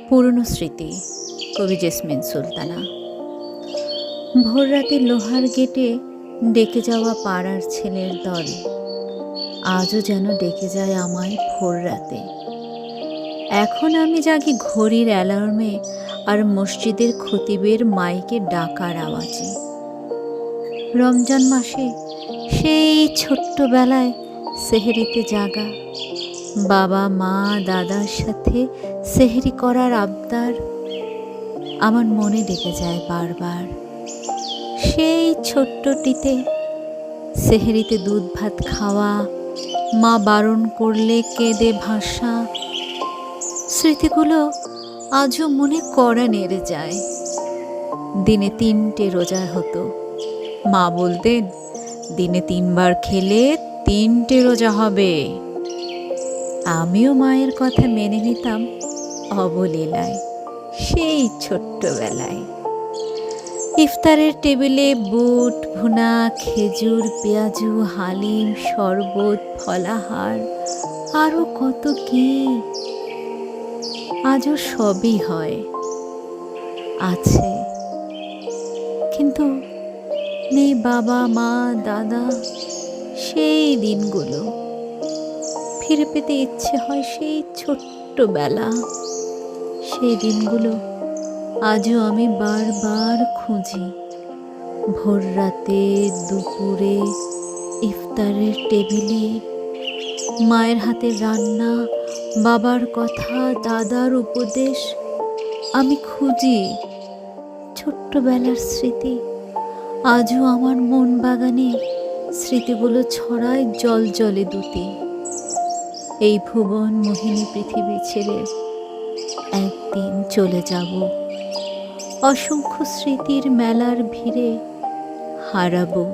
পুরনো স্মৃতি। কবি জেসমিন সুলতানা। ভোর রাতে লোহার গেটে ডেকে যাওয়া পাড়ার ছেলের দল আজও যেন ডেকে যায় আমায় ভোর রাতে। এখন আমি জাগি ঘড়ির অ্যালার্মে আর মসজিদের খতিবের মাইকে ডাকার আওয়াজে। রমজান মাসে সেই ছোট্টবেলায় সেহরিতে জাগা, বাবা মা দাদার সাথে সেহরি করার আবদার আমার মনে ডেকে যায় বারবার। সেই ছোট্টটিতে সেহরিতে দুধ ভাত খাওয়া, মা বারণ করলে কেঁদে ভাসা, স্মৃতিগুলো আজও মনে কড়া নেড়ে যায়। দিনে 3টে রোজা হতো, মা বলতেন দিনে 3বার খেলে 3টে রোজা হবে। আমিও মায়ের কথা মেনে নিতাম অবলীলায়, সেই ছোট্টবেলায়। ইফতারের টেবিলে বুট ভুনা, খেজুর, পেঁয়াজু, হালিম, শরবত, ফলাহার, আরও কত কি। আজও সবই হয়, আছে, কিন্তু নেই বাবা মা দাদা। সেই দিনগুলো ফিরে পেতে ইচ্ছে হয়, সেই ছোট্টবেলা। সেই দিনগুলো আজও আমি বারবার খুঁজি। ভোর রাতে, দুপুরে, ইফতারের টেবিলে, মায়ের হাতের রান্না, বাবার কথা, দাদার উপদেশ। আমি খুঁজি ছোট্টবেলার স্মৃতি। আজও আমার মন বাগানে স্মৃতিগুলো ছড়ায় জল জলে দুটি। এই ভুবন মোহিনী পৃথিবী ছেড়ে একদিন চলে যাব, অসংখ্য স্মৃতির মেলার ভিড়ে হারাবো